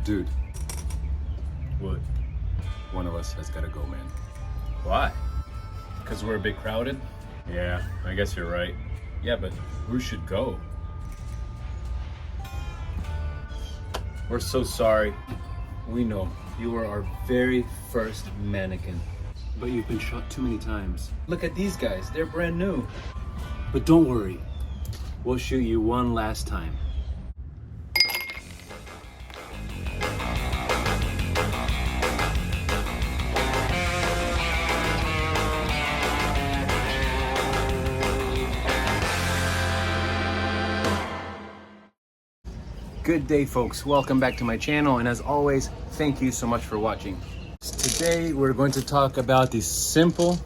Dude, What? one of us has gotta go, man. Why? Because we're a bit crowded? Yeah, I guess you're right. Yeah, but who should go? We're so sorry. We know you were our very first mannequin, but you've been shot too many times. Look at these guys, they're brand new. But don't worry, we'll shoot you one last time. Good day, folks. Welcome back to my channel, and as always, thank you so much for watching. Today we're going to talk about these simple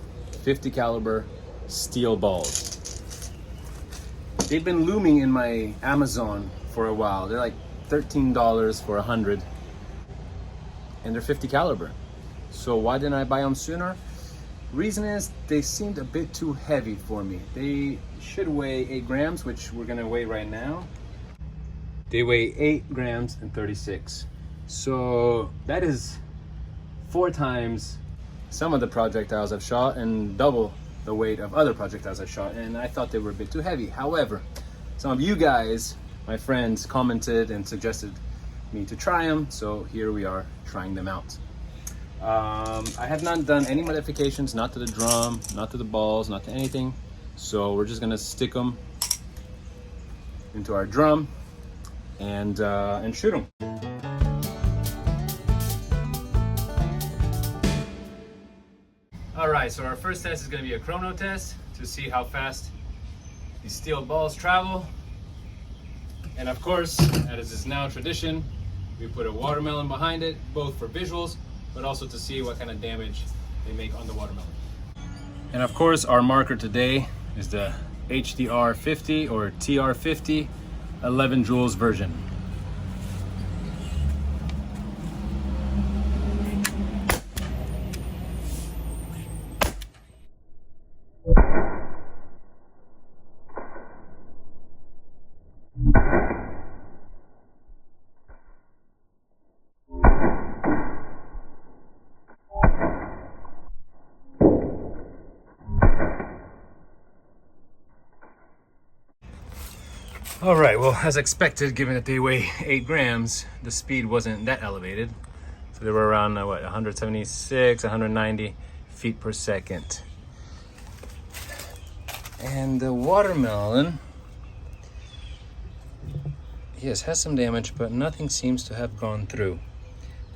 50 caliber steel balls. They've been looming in my Amazon for a while. They're like $13 for 100, and they're 50 caliber. So why didn't I buy them sooner? Reason is they seemed a bit too heavy for me. They should weigh 8 grams, which we're gonna weigh right now. They weigh 8 grams and 36. So that is 4 times some of the projectiles I've shot and double the weight of other projectiles I've shot. And I thought they were a bit too heavy. However, some of you guys, my friends, commented and suggested me to try them. So here we are trying them out. I have not done any modifications, not to the drum, not to the balls, not to anything. So we're just gonna stick them into our drum and shoot them. All right, so our first test is going to be a chrono test to see how fast these steel balls travel. And of course, as is now tradition, we put a watermelon behind it, both for visuals, but also to see what kind of damage they make on the watermelon. And of course, our marker today is the HDR 50 or TR 50 11 joules version. All right, well, as expected, given that they weigh 8 grams, the speed wasn't that elevated. So they were around, 176, 190 feet per second. And the watermelon, yes, has some damage, but nothing seems to have gone through.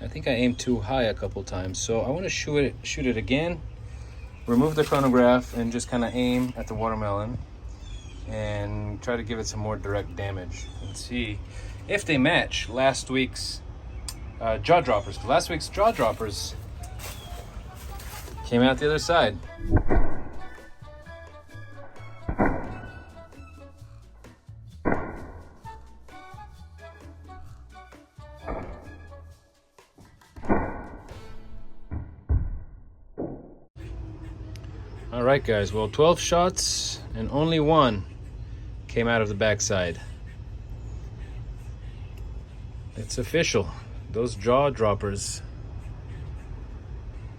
I think I aimed too high a couple times, so I want to shoot it again, remove the chronograph, and just kind of aim at the watermelon and try to give it some more direct damage and see if they match last week's jaw droppers. Last week's jaw droppers came out the other side. All right, guys, well, 12 shots and only one came out of the backside. It's official. Those jaw droppers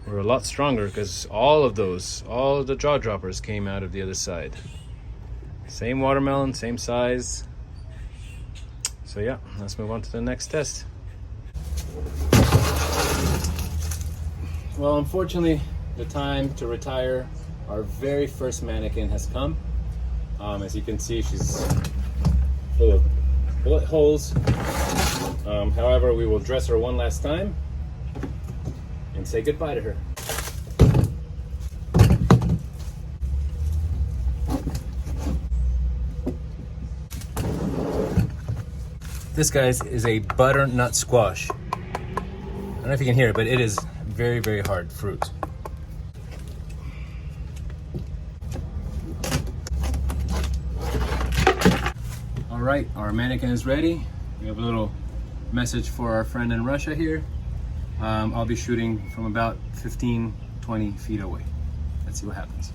were a lot stronger because all of the jaw droppers came out of the other side. Same watermelon, same size. So yeah, let's move on to the next test. Well, unfortunately, the time to retire our very first mannequin has come. As you can see, she's full of bullet holes. However, we will dress her one last time and say goodbye to her. This, guys, is a butternut squash. I don't know if you can hear it, but it is very, very hard fruit. All right, our mannequin is ready. We have a little message for our friend in Russia here. I'll be shooting from about 15-20 feet away. Let's see what happens.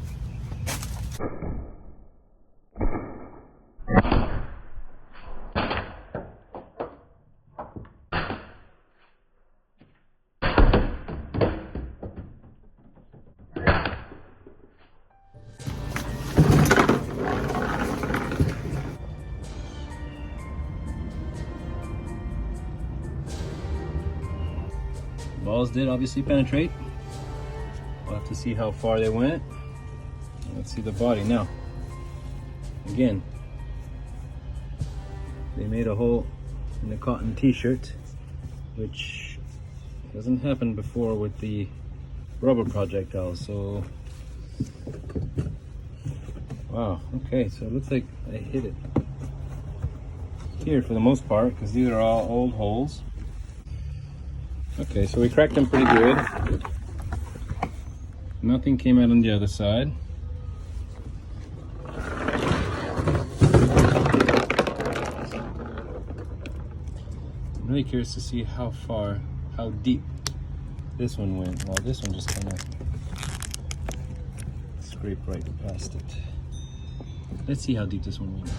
balls did obviously penetrate. We'll have to see how far they went. Let's see the body now. Again, they made a hole in the cotton t-shirt, which doesn't happen before with the rubber projectiles. So wow, okay, so it looks like I hit it here for the most part, because these are all old holes. Okay, so we cracked them pretty good. Nothing came out on the other side. I'm really curious to see how deep this one went. Well, this one just kind of scraped right past it. Let's see how deep this one went.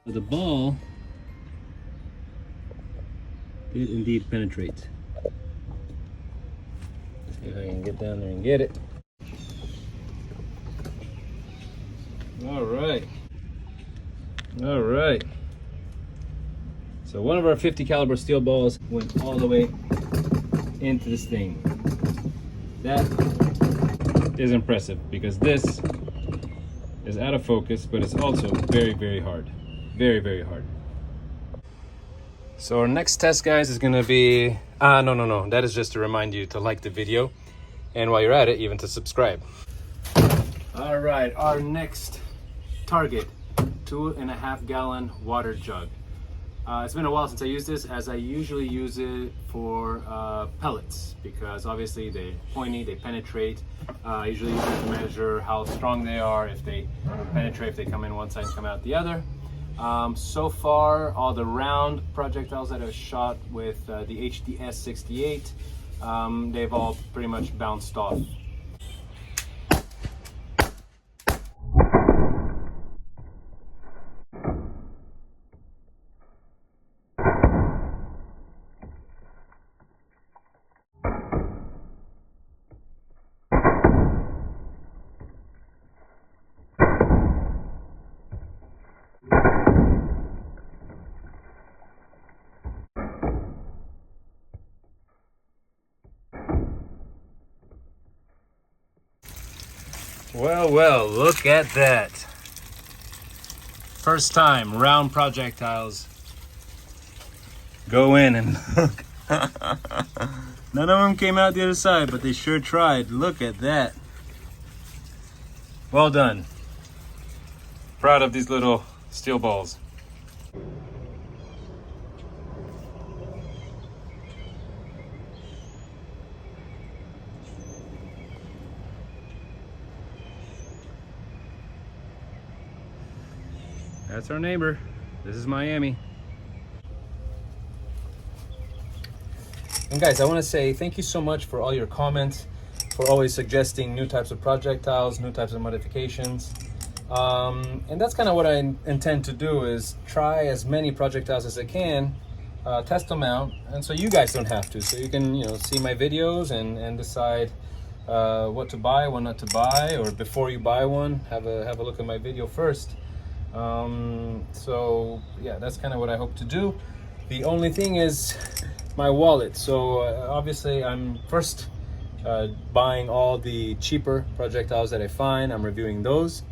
The ball did indeed penetrate. See if I can get down there and get it. All right. All right. So one of our 50 caliber steel balls went all the way into this thing. That is impressive, because this is out of focus, but it's also very, very hard. Very, very hard. So our next test, guys, is gonna be, no. That is just to remind you to like the video, and while you're at it, even to subscribe. All right, our next target, 2.5 gallon water jug. It's been a while since I used this, as I usually use it for pellets, because obviously they're pointy, they penetrate. I usually use it to measure how strong they are, if they penetrate, if they come in one side and come out the other. So far, all the round projectiles that I've shot with the HDR 68, they've all pretty much bounced off. Well, look at that. First time round projectiles go in, and look. None of them came out the other side, but they sure tried. Look at that. Well done. Proud of these little steel balls. That's our neighbor. This is Miami. And guys, I want to say thank you so much for all your comments, for always suggesting new types of projectiles, new types of modifications. And that's kind of what I intend to do, is try as many projectiles as I can, test them out, and so you guys don't have to. So you can, see my videos and decide what to buy, what not to buy, or before you buy one, have a look at my video first. So yeah, that's kind of what I hope to do. The only thing is my wallet. So obviously I'm first buying all the cheaper projectiles that I find. I'm reviewing those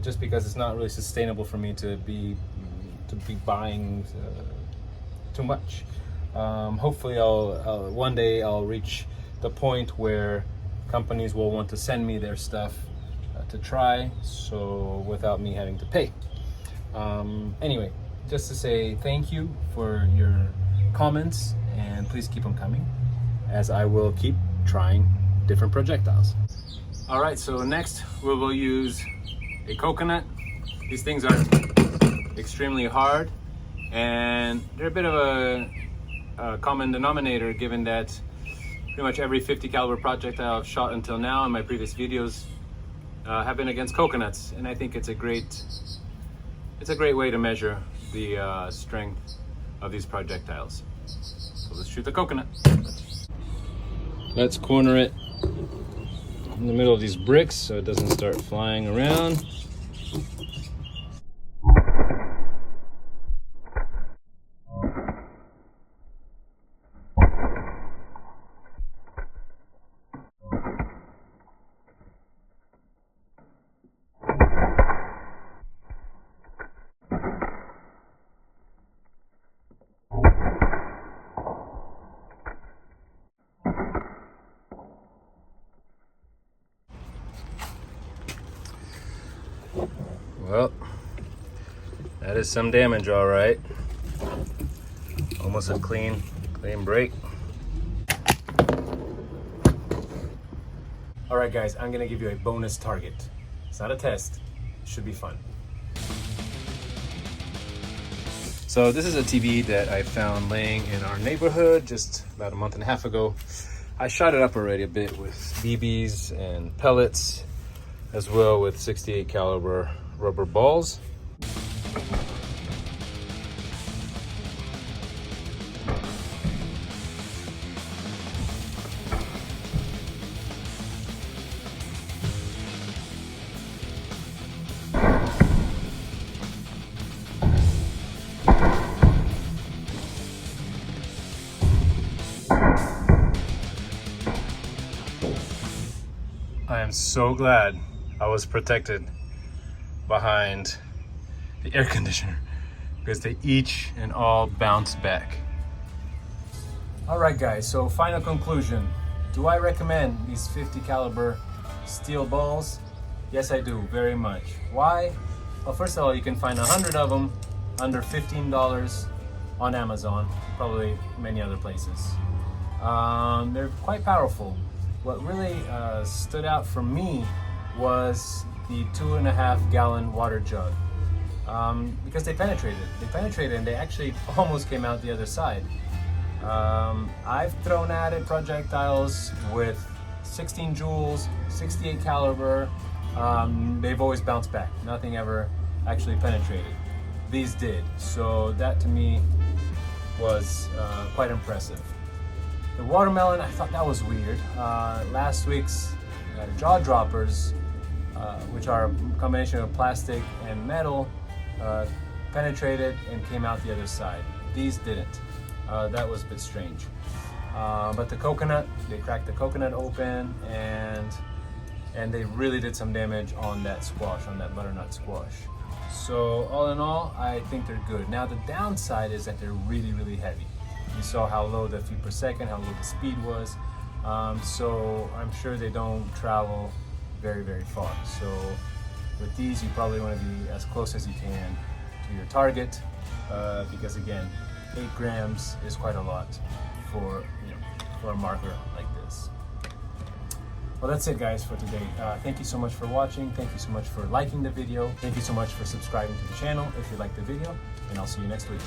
just because it's not really sustainable for me to be buying too much. Hopefully one day I'll reach the point where companies will want to send me their stuff to try, so without me having to pay. Anyway, just to say thank you for your comments, and please keep them coming, as I will keep trying different projectiles. All right, so next we will use a coconut. These things are extremely hard, and they're a bit of a common denominator, given that pretty much every 50 caliber projectile I've shot until now in my previous videos have been against coconuts, and I think it's a great way to measure the strength of these projectiles. So let's shoot the coconut. Let's corner it in the middle of these bricks so it doesn't start flying around. Well, that is some damage, all right. Almost a clean break. All right, guys, I'm gonna give you a bonus target. It's not a test, it should be fun. So this is a TV that I found laying in our neighborhood just about a month and a half ago. I shot it up already a bit with BBs and pellets, as well with 68 caliber rubber balls. I am so glad I was protected behind the air conditioner because they each and all bounced back. All right, guys, so final conclusion. Do I recommend these 50 caliber steel balls? Yes, I do, very much. Why? Well, first of all, you can find 100 of them under $15 on Amazon, probably many other places. They're quite powerful. What really stood out for me was the 2.5 gallon water jug, because they penetrated and they actually almost came out the other side. I've thrown at it projectiles with 16 joules, 68 caliber. They've always bounced back. Nothing ever actually penetrated. These did, so that to me was quite impressive. The watermelon, I thought that was weird. Last week's jaw droppers, which are a combination of plastic and metal, penetrated and came out the other side. These didn't. That was a bit strange. But the coconut, they cracked the coconut open and they really did some damage on that squash, on that butternut squash. So all in all, I think they're good. Now the downside is that they're really, really heavy. You saw how low the feet per second, how low the speed was. So I'm sure they don't travel very, very far. So with these, you probably want to be as close as you can to your target, because again, 8 grams is quite a lot for, for a marker like this. Well, that's it, guys, for today. Thank you so much for watching. Thank you so much for liking the video. Thank you so much for subscribing to the channel if you liked the video, and I'll see you next week.